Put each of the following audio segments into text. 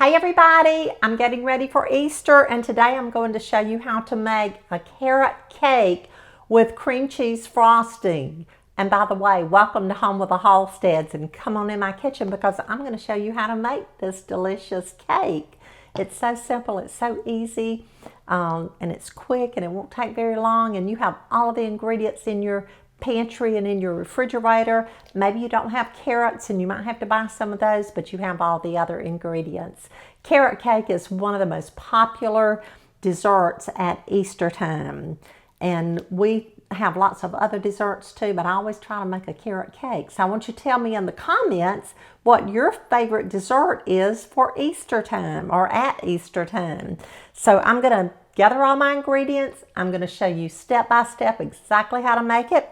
Hey everybody, I'm getting ready for Easter and today I'm going to show you how to make a carrot cake with cream cheese frosting. And by the way, welcome to Home with the Halsteads and come on in my kitchen because I'm going to show you how to make this delicious cake. It's so simple, it's so easy, and it's quick and it won't take very long, and you have all of the ingredients in your pantry and in your refrigerator. Maybe you don't have carrots and you might have to buy some of those, but you have all the other ingredients. Carrot cake is one of the most popular desserts at Easter time, and we have lots of other desserts too, but I always try to make a carrot cake. So I want you to tell me in the comments what your favorite dessert is for Easter time or at Easter time. So I'm going to gather all my ingredients. I'm going to show you step by step exactly how to make it.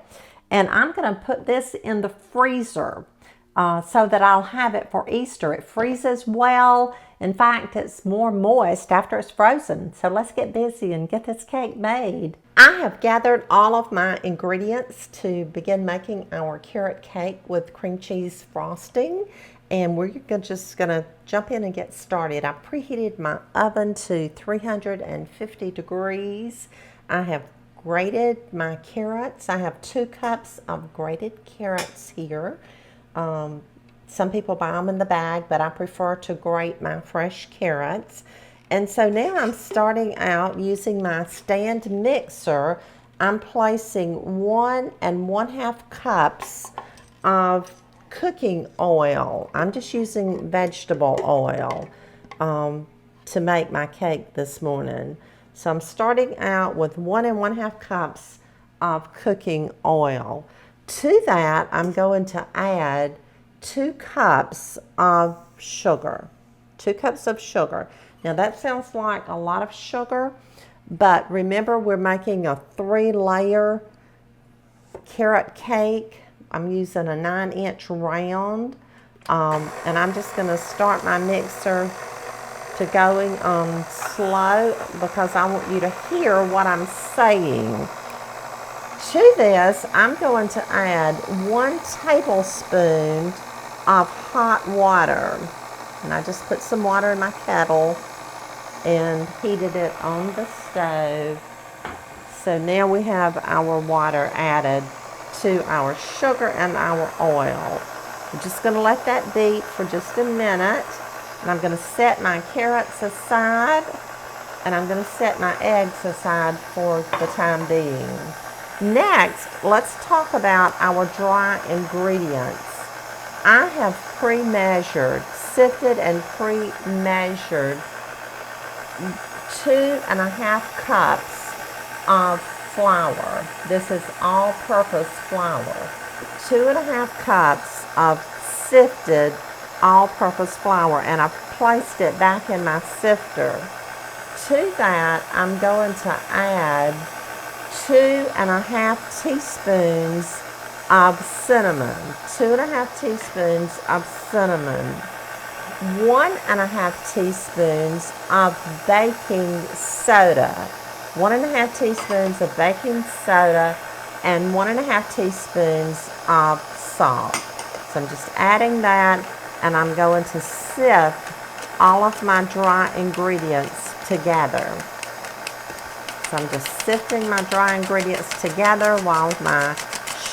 And I'm going to put this in the freezer so that I'll have it for Easter. It freezes well. In fact, it's more moist after it's frozen. So let's get busy and get this cake made. I have gathered all of my ingredients to begin making our carrot cake with cream cheese frosting. And we're just going to jump in and get started. I preheated my oven to 350 degrees. I have grated my carrots. I have 2 cups of grated carrots here. Some people buy them in the bag, but I prefer to grate my fresh carrots. And so now I'm starting out using my stand mixer. I'm placing 1 1/2 cups of cooking oil. I'm just using vegetable oil to make my cake this morning. So I'm starting out with 1 1/2 cups of cooking oil. To that, I'm going to add 2 cups of sugar. 2 cups of sugar. Now that sounds like a lot of sugar, but remember we're making a 3-layer carrot cake. I'm using a 9-inch round, and I'm just going to start my mixer to going on slow because I want you to hear what I'm saying. To this, I'm going to add 1 tablespoon of hot water. And I just put some water in my kettle and heated it on the stove. So now we have our water added to our sugar and our oil. I'm just going to let that beat for just a minute. And I'm going to set my carrots aside. And I'm going to set my eggs aside for the time being. Next, let's talk about our dry ingredients. I have pre-measured, sifted and pre-measured 2 1/2 cups of flour. This is all-purpose flour. 2 1/2 cups of sifted all-purpose flour, and I've placed it back in my sifter. To that, I'm going to add 2 1/2 teaspoons of cinnamon. 2 1/2 teaspoons of cinnamon. 1 1/2 teaspoons of baking soda. 1 1/2 teaspoons of baking soda and 1 1/2 teaspoons of salt. So I'm just adding that, and I'm going to sift all of my dry ingredients together. So I'm just sifting my dry ingredients together while my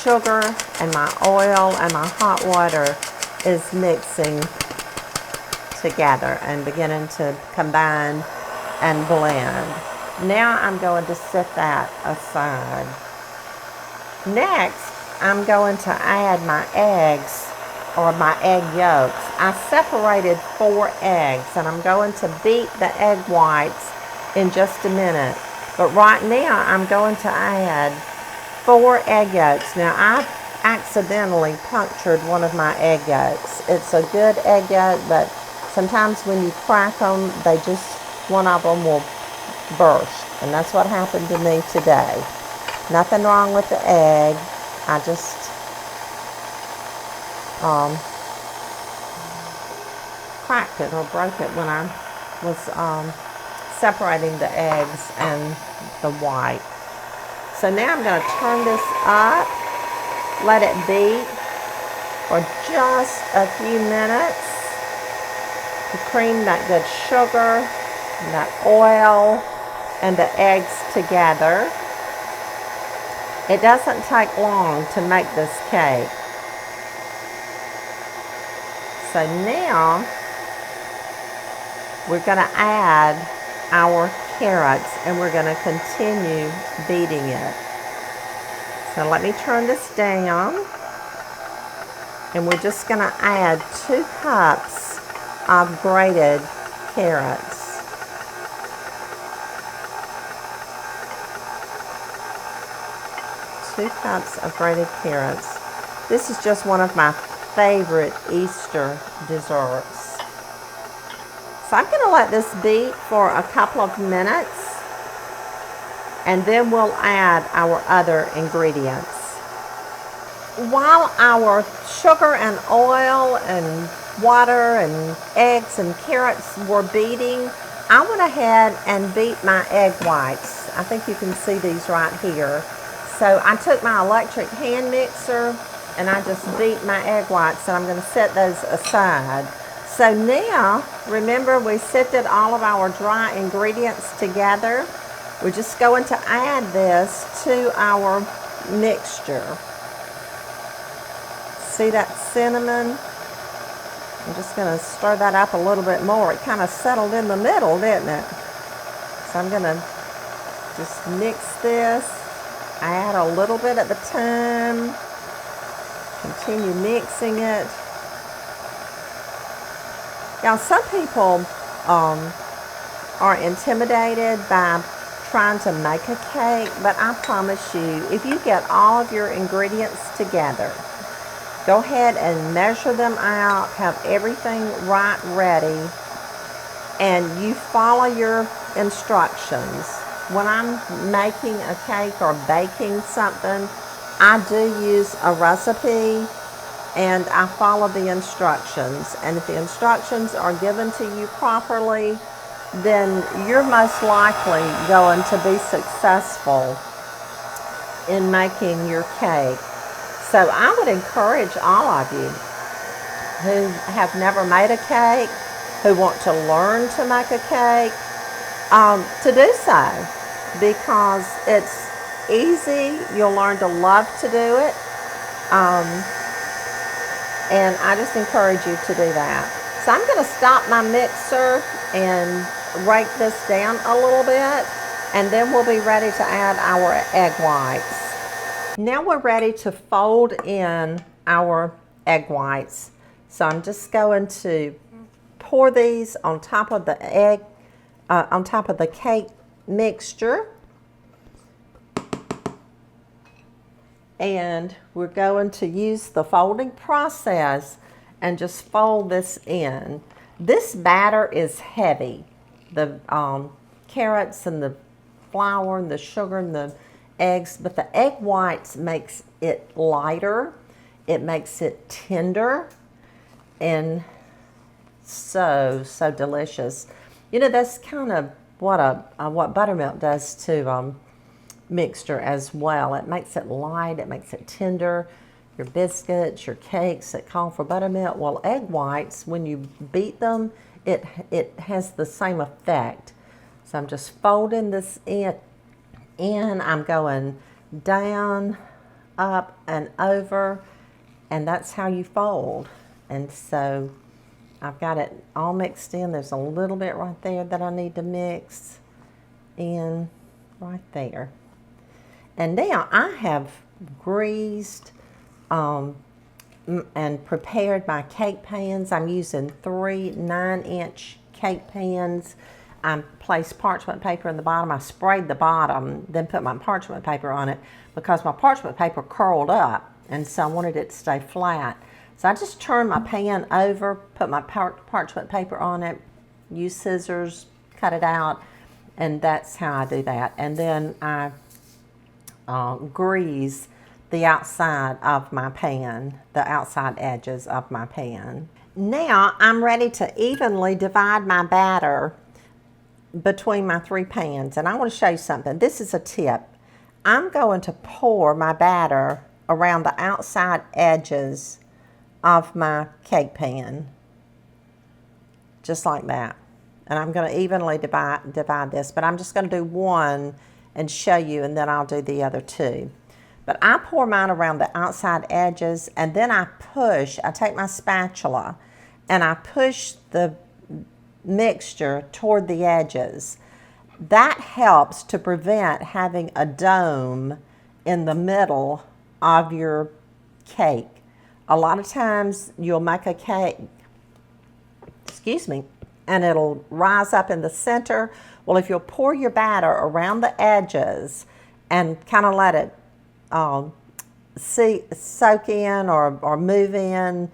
sugar and my oil and my hot water is mixing together and beginning to combine and blend. Now I'm going to set that aside. Next, I'm going to add my eggs or my egg yolks. I separated 4 eggs, and I'm going to beat the egg whites in just a minute. But right now I'm going to add 4 egg yolks. Now I've accidentally punctured one of my egg yolks. It's a good egg yolk, but sometimes when you crack them, one of them will burst. And that's what happened to me today. Nothing wrong with the egg. I just cracked it or broke it when I was separating the eggs and the white. So now I'm going to turn this up, let it beat for just a few minutes. to cream that good sugar, that oil, and the eggs together. It doesn't take long to make this cake. So now we're going to add our carrots and we're going to continue beating it. So let me turn this down, and we're just going to add 2 cups of grated carrots. Two cups of grated carrots. This is just one of my favorite Easter desserts. So I'm going to let this beat for a couple of minutes, and then we'll add our other ingredients. While our sugar and oil and water and eggs and carrots were beating, I went ahead and beat my egg whites. I think you can see these right here. So I took my electric hand mixer and I just beat my egg whites, and I'm going to set those aside. So now, remember, we sifted all of our dry ingredients together. We're just going to add this to our mixture. See that cinnamon? I'm just going to stir that up a little bit more. It kind of settled in the middle, didn't it? So I'm going to just mix this. Add a little bit at the time. Continue mixing it. Now, some people are intimidated by trying to make a cake, but I promise you, if you get all of your ingredients together, go ahead and measure them out, have everything right ready, and you follow your instructions. When I'm making a cake or baking something, I do use a recipe and I follow the instructions. And if the instructions are given to you properly, then you're most likely going to be successful in making your cake. So I would encourage all of you who have never made a cake, who want to learn to make a cake, to do so, because it's easy. You'll learn to love to do it, and I just encourage you to do that. So I'm going to stop my mixer and rake this down a little bit, and then we'll be ready to add our egg whites. Now we're ready to fold in our egg whites. So I'm just going to pour these on top of the on top of the cake mixture, and we're going to use the folding process and just fold this in. This batter is heavy. The carrots and the flour and the sugar and the eggs, but the egg whites makes it lighter. It makes it tender and so delicious. You know, that's kind of what buttermilk does to mixture as well. It makes it light, it makes it tender. Your biscuits, your cakes that call for buttermilk, well, egg whites, when you beat them, it has the same effect. So I'm just folding this in. I'm going down, up, and over, and that's how you fold. And so I've got it all mixed in. There's a little bit right there that I need to mix in right there. And now I have greased and prepared my cake pans. I'm using 3 9-inch cake pans. I placed parchment paper in the bottom. I sprayed the bottom, then put my parchment paper on it because my parchment paper curled up, and so I wanted it to stay flat. So I just turned my pan over, put my parchment paper on it, use scissors, cut it out, and that's how I do that. And then I grease the outside of my pan, the outside edges of my pan. Now I'm ready to evenly divide my batter between my 3 pans, and I want to show you something. This is a tip. I'm going to pour my batter around the outside edges of my cake pan. just like that. And I'm going to evenly divide this, but I'm just going to do one and show you, and then I'll do the other two. But I pour mine around the outside edges, and then I take my spatula and I push the mixture toward the edges. That helps to prevent having a dome in the middle of your cake. A lot of times you'll make a cake, excuse me, and it'll rise up in the center. Well, if you'll pour your batter around the edges and kind of let it soak in or move in,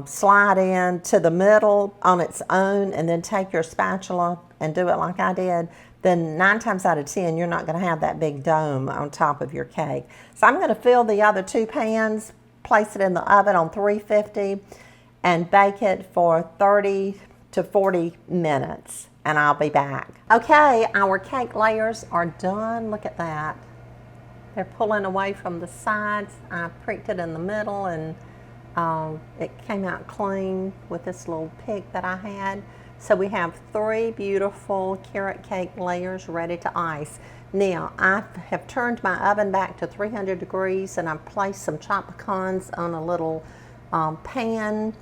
slide in to the middle on its own, and then take your spatula and do it like I did, then 9 times out of 10 you're not going to have that big dome on top of your cake. So I'm going to fill the other 2 pans, place it in the oven on 350, and bake it for 30 to 40 minutes, and I'll be back. Okay, our cake layers are done. Look at that. They're pulling away from the sides. I pricked it in the middle, and it came out clean with this little pick that I had. So we have 3 beautiful carrot cake layers ready to ice. Now, I have turned my oven back to 300 degrees, and I've placed some chopped pecans on a little pan,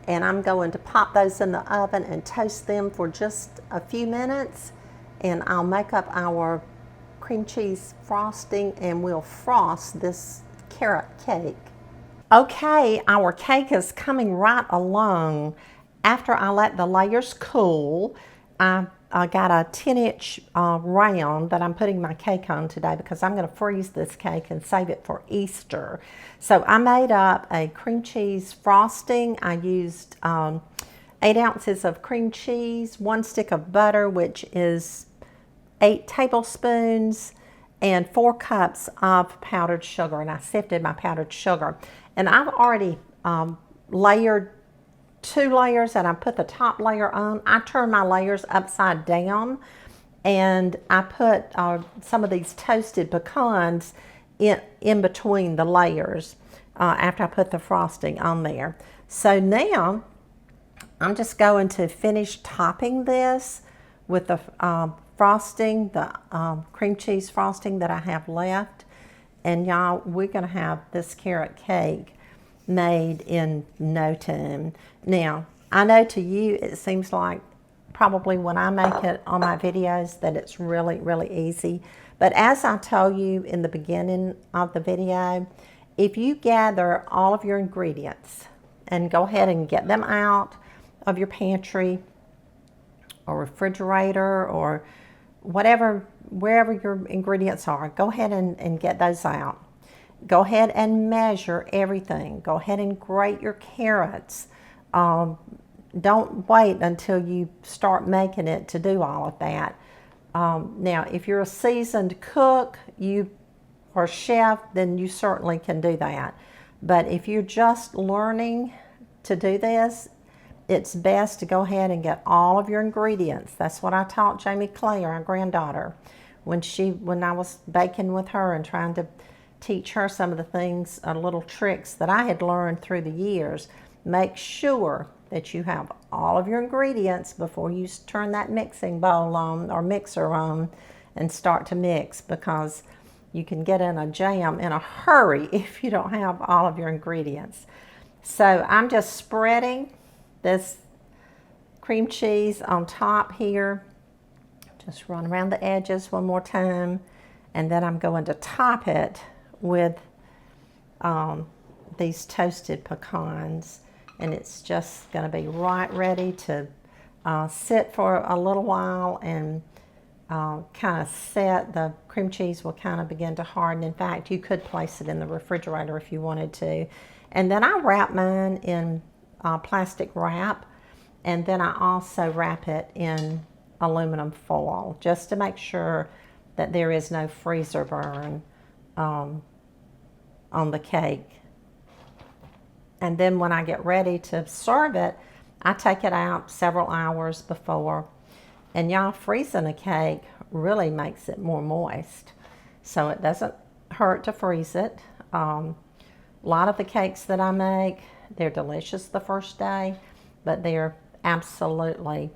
and I'm going to pop those in the oven and toast them for just a few minutes, and I'll make up our cream cheese frosting, and we'll frost this carrot cake. Okay, our cake is coming right along. After I let the layers cool, I got a 10-inch round that I'm putting my cake on today because I'm going to freeze this cake and save it for Easter. So I made up a cream cheese frosting. I used 8 ounces of cream cheese, 1 stick of butter, which is 8 tablespoons, and 4 cups of powdered sugar. And I sifted my powdered sugar. And I've already layered 2 layers, and I put the top layer on. I turn my layers upside down, and I put some of these toasted pecans in between the layers after I put the frosting on there. So now I'm just going to finish topping this with the frosting, the cream cheese frosting that I have left. And y'all, we're going to have this carrot cake made in no time. Now, I know to you it seems like probably when I make it on my videos that it's really, really easy. But as I told you in the beginning of the video, if you gather all of your ingredients and go ahead and get them out of your pantry or refrigerator or whatever, wherever your ingredients are, go ahead and get those out. Go ahead and measure everything. Go ahead and grate your carrots. Don't wait until you start making it to do all of that. Now, if you're a seasoned cook, or chef, then you certainly can do that. But if you're just learning to do this, it's best to go ahead and get all of your ingredients. That's what I taught Jamie Claire, our granddaughter, when I was baking with her and trying to teach her some of the things, little tricks that I had learned through the years. Make sure that you have all of your ingredients before you turn that mixing bowl on or mixer on and start to mix, because you can get in a jam in a hurry if you don't have all of your ingredients. So I'm just spreading this cream cheese on top here. Just run around the edges one more time, and then I'm going to top it with these toasted pecans, and it's just going to be right ready to sit for a little while and kind of set. The cream cheese will kind of begin to harden. In fact, you could place it in the refrigerator if you wanted to. And then I wrap mine in plastic wrap, and then I also wrap it in aluminum foil just to make sure that there is no freezer burn on the cake. And then when I get ready to serve it, I take it out several hours before. And y'all, freezing a cake really makes it more moist, so it doesn't hurt to freeze it. A lot of the cakes that I make, they're delicious the first day, but they're absolutely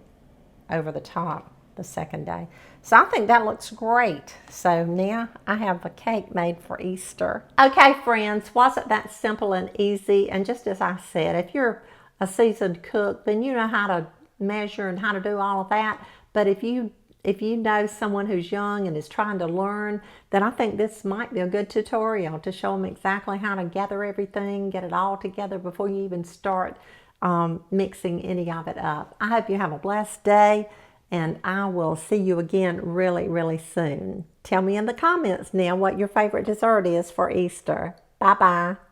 over the top the second day. So I think that looks great. So now I have a cake made for Easter. Okay, friends, wasn't that simple and easy? And just as I said, if you're a seasoned cook, then you know how to measure and how to do all of that. But if you know someone who's young and is trying to learn, then I think this might be a good tutorial to show them exactly how to gather everything, get it all together before you even start mixing any of it up. I hope you have a blessed day, and I will see you again really, really soon. Tell me in the comments now what your favorite dessert is for Easter. Bye-bye.